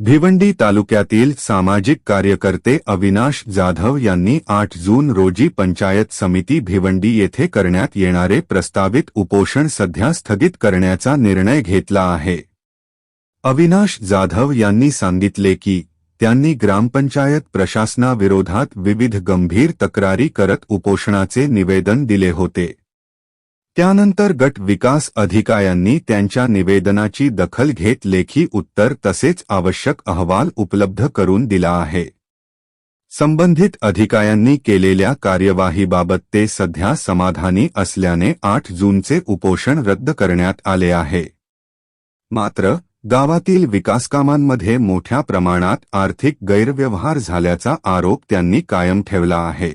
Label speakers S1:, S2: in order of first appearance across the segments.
S1: भिवंडी तालुक्यातील सामाजिक कार्यकर्ते अविनाश जाधव यांनी 8 जून रोजी पंचायत समिती भिवंडी येथे करण्यात येणारे प्रस्तावित उपोषण सध्या स्थगित करण्याचा निर्णय घेतला आहे। अविनाश जाधव यांनी सांगितले की त्यांनी ग्रामपंचायत प्रशासनाविरोधात विविध गंभीर तक्रारी करत उपोषणाचे निवेदन दिले होते। त्यानंतर गट विकास अधिकाऱ्यांनी त्यांच्या निवेदनाची दखल घेत लेखी उत्तर तसेच आवश्यक अहवाल उपलब्ध करून दिला आहे। संबंधित अधिकाऱ्यांनी केलेल्या कार्यवाहीबाबत ते सध्या समाधानी असल्याने 8 जूनचे उपोषण रद्द करण्यात आले आहे। मात्र गावातील विकासकामांमध्ये मोठ्या प्रमाणात आर्थिक गैरव्यवहार झाल्याचा आरोप त्यांनी कायम ठेवला आहे।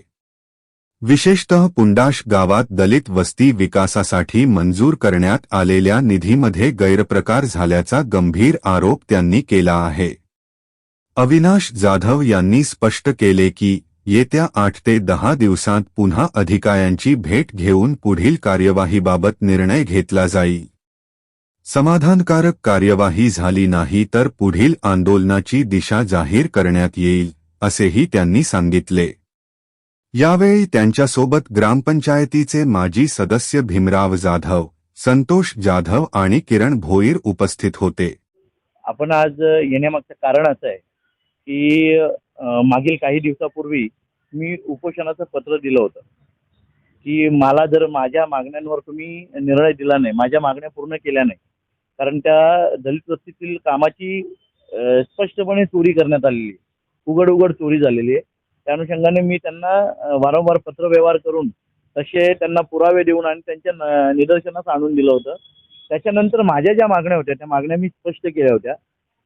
S1: विशेषतः पुंडाश गावात दलित वस्ती विकासासाठी मंजूर करण्यात आलेल्या निधीमध्ये गैरप्रकार झाल्याचा गंभीर आरोप त्यांनी केला आहे। अविनाश जाधव यांनी स्पष्ट केले की येत्या 8 ते 10 दिवसांत पुन्हा अधिकाऱ्यांची भेट घेऊन पुढील कार्यवाहीबाबत निर्णय घेतला जाईल। समाधानकारक कार्यवाही झाली नाही तर पुढील आंदोलनाची दिशा जाहीर करण्यात येईल, असेही त्यांनी सांगितले। यावेळी त्यांच्यासोबत ग्रामपंचायतीचे माजी सदस्य भीमराव जाधव, संतोष जाधव आणि किरण भोईर उपस्थित होते।
S2: आपण आज येण्यामागचं कारण असं आहे की मागील काही दिवसापूर्वी मी उपोषणाचं पत्र दिलं होतं की मला जर माझ्या मागण्यांवर तुम्ही निर्णय दिला नाही, माझ्या मागण्या पूर्ण केल्या नाही, कारण त्या दलित वस्तीतील कामाची स्पष्टपणे चोरी करण्यात आलेली आहे, उघड चोरी झालेली आहे। त्या अनुषंगाने मी त्यांना वारंवार पत्रव्यवहार करून तसे त्यांना पुरावे देऊन आणि त्यांच्या निदर्शनास आणून दिलं होतं। त्याच्यानंतर माझ्या ज्या मागण्या होत्या त्या मागण्या मी स्पष्ट केल्या होत्या।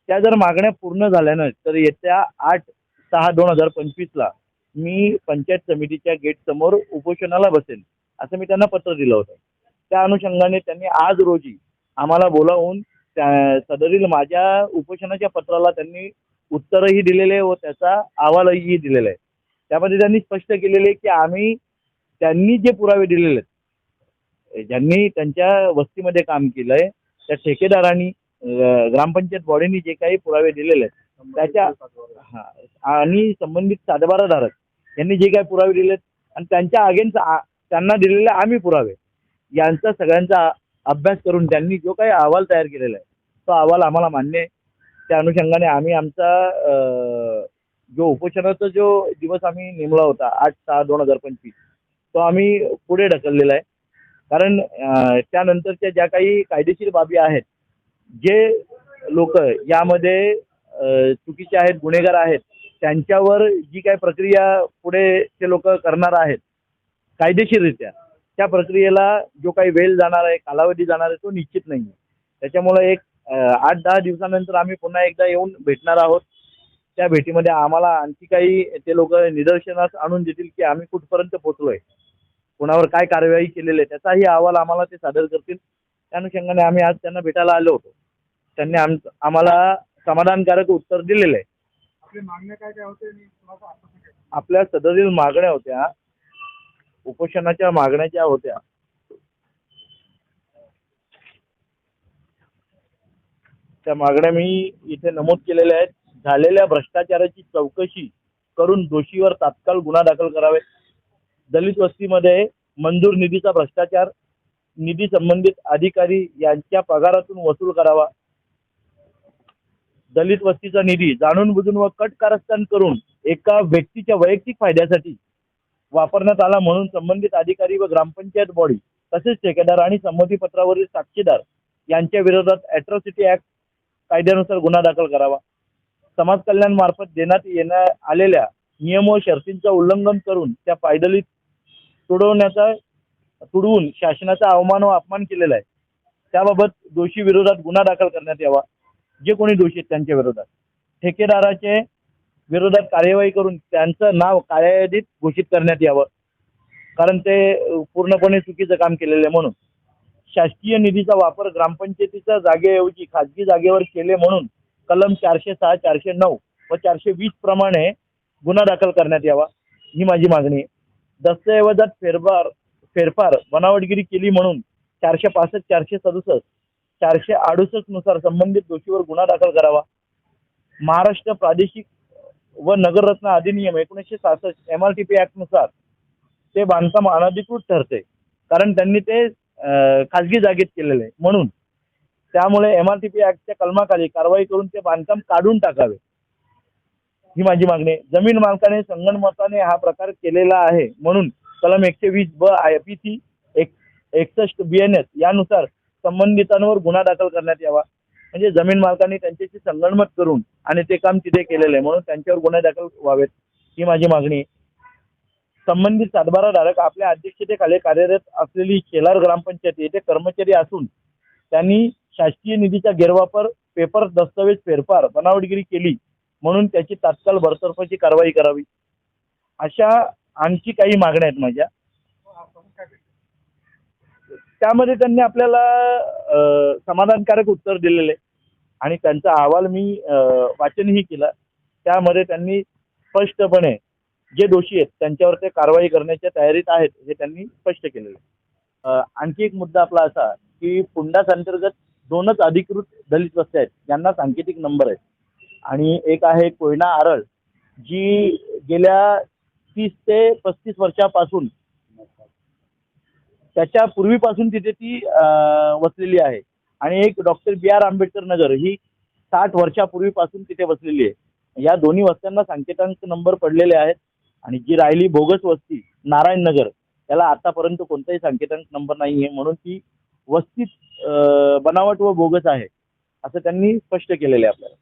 S2: त्या जर मागण्या पूर्ण झाल्या नाही तर येत्या 8/6/2025 मी पंचायत समितीच्या गेटसमोर उपोषणाला बसेन, असं मी त्यांना पत्र दिलं होतं। त्या अनुषंगाने त्यांनी आज रोजी आम्हाला बोलावून सदरील माझ्या उपोषणाच्या पत्राला त्यांनी उत्तरही दिलेले व त्याचा अहवालही दिलेला आहे। त्यामध्ये त्यांनी स्पष्ट केलेले की आम्ही त्यांनी जे पुरावे दिलेले आहेत, ज्यांनी त्यांच्या वस्तीमध्ये काम केलंय त्या ठेकेदारांनी ग्रामपंचायत बॉडीनी जे काही पुरावे दिलेले आहेत त्याच्या आणि संबंधित सातबाराधारक यांनी जे काही पुरावे दिलेत आणि त्यांच्या अगेन्स्ट त्यांना दिलेले आम्ही पुरावे यांचा सगळ्यांचा अभ्यास करून त्यांनी जो काही अहवाल तयार केलेला आहे तो अहवाल आम्हाला मान्य आहे। त्या अनुषंगाने आम्ही आमचा जो उपोषणाचा जो दिवस आम्ही नेमला होता 8/6/2025 तो आम्ही पुढे ढकललेला आहे। कारण त्यानंतरच्या ज्या काही कायदेशीर बाबी आहेत, जे लोक यामध्ये चुकीचे आहेत, गुन्हेगार आहेत, त्यांच्यावर जी काही प्रक्रिया पुढे ते लोक करणार आहेत कायदेशीररित्या, त्या प्रक्रियेला जो काही वेळ जाणार आहे, कालावधी जाणार आहे तो निश्चित नाही आहे। त्याच्यामुळे एक 8-10 दिवसानंतर आम्ही पुन्हा एकदा येऊन भेटणार आहोत। त्या भेटीमध्ये आम्हाला आणखी काही ते लोक निदर्शनास आणून देतील की आम्ही कुठपर्यंत पोहोचलोय, कोणावर काय कार्यवाही केलेली आहे त्याचाही अहवाल आम्हाला ते सादर करतील। त्या अनुषंगाने आम्ही आज त्यांना भेटायला आलो होतो। त्यांनी आम्हाला समाधानकारक उत्तर दिलेलं आहे।
S3: आपल्या मागण्या काय होत्या?
S2: आपल्या सदरील मागण्या होत्या, उपोषणाच्या मागण्या ज्या होत्या त्या मागण्या मी इथे नमूद केलेल्या आहेत। झालेल्या भ्रष्टाचाराची चौकशी करून दोषीवर तात्काळ गुन्हा दाखल करावे। दलित वस्तीमध्ये मंजूर निधीचा भ्रष्टाचार, निधी संबंधित अधिकारी यांच्या पगारातून वसूल करावा। दलित वस्तीचा निधी जाणून बुजून व कट कारस्थान करून एका व्यक्तीच्या वैयक्तिक फायद्यासाठी वापरण्यात आला म्हणून संबंधित अधिकारी व ग्रामपंचायत बॉडी तसेच ठेकेदार आणि संमतीपत्रावरील साक्षीदार यांच्या विरोधात अॅट्रॉसिटी ऍक्ट कायद्यानुसार गुन्हा दाखल करावा। समाज कल्याण मार्फत देण्यात येण्यात आलेल्या नियम व शर्तींचं उल्लंघन करून त्या पायदळी तुडवून शासनाचा अवमान व अपमान केलेला आहे, त्याबाबत दोषी विरोधात गुन्हा दाखल करण्यात यावा। जे कोणी दोषी आहेत त्यांच्या विरोधात, ठेकेदाराचे विरोधात कार्यवाही करून त्यांचं नाव काळ्या यादीत घोषित करण्यात यावं, कारण ते पूर्णपणे चुकीचं काम केलेलं आहे म्हणून। शासकीय निधीचा वापर ग्रामपंचायतीच्या जागेऐवजी खाजगी जागेवर केले म्हणून कलम 406, 409 व 420 प्रमाणे गुन्हा दाखल करण्यात यावा, ही माझी मागणी आहे। दस्तऐवजात फेरफार बनावटगिरी केली म्हणून 465, 467, 468 नुसार संबंधित दोषीवर गुन्हा दाखल करावा। महाराष्ट्र प्रादेशिक व नगररत्न अधिनियम 1966 MRTP ऍक्ट नुसार ते बांधकाम अनधिकृत ठरते, कारण त्यांनी ते खाजगी जागेत केलेलं आहे. म्हणून त्यामुळे MRTP ऍक्टच्या कलमाखाली कारवाई करून ते बांधकाम काढून टाकावे, ही माझी मागणी आहे. जमीन मालकाने संगनमताने हा प्रकार केलेला आहे, म्हणून कलम 120 ब IPC 61 BNS यानुसार संबंधितांवर गुन्हा दाखल करण्यात यावा. म्हणजे जमीन मालकांनी त्यांच्याशी संगनमत करून आणि ते काम तिथे केलेलं आहे, म्हणून त्यांच्यावर गुन्हे दाखल व्हावेत, ही माझी मागणी आहे. संबंधित सातबाराधारक आपल्या अध्यक्षतेखाली कार्यरत असलेली शेलार ग्रामपंचायत येथे कर्मचारी असून त्यांनी शासकीय निधीचा गैरवापर, पेपर दस्तावेज फेरफार, बनावटगिरी केली म्हणून त्याची तात्काळ बडतर्फाची कारवाई करावी. अशा आणखी काही मागण्या आहेत माझ्या. त्यामध्ये त्यांनी आपल्याला समाधानकारक उत्तर दिलेले आणि त्यांचा अहवाल मी वाचनही केला. त्यामध्ये त्यांनी स्पष्टपणे जे दोषी आहेत त्यांच्यावर ते कारवाई करण्याच्या तयारीत आहेत हे त्यांनी स्पष्ट केलेलं आहे. आणखी एक मुद्दा आपला असा की पुंडास अंतर्गत 2च अधिकृत दलित वस्ती आहेत ज्यांना सांकेतिक नंबर आहेत, आणि एक आहे कोयना आरळ जी गेल्या 30 ते 35 वर्षापासून त्याच्या पूर्वीपासून तिथे ती वसलेली आहे, आणि एक डॉक्टर BR आंबेडकर नगर ही 60 वर्षापूर्वीपासून तिथे वसलेली आहे. या दोन्ही वस्त्यांना सांकेतांक नंबर पडलेले आहेत, आणि जी राहिली बोगस वस्ती नारायण नगर त्याला आतापर्यंत कोणताही सांकेतांक नंबर नाही आहे, म्हणून ती वस्ती बनावट व बोगस आहे असं त्यांनी स्पष्ट केलेलं आहे आपल्याला.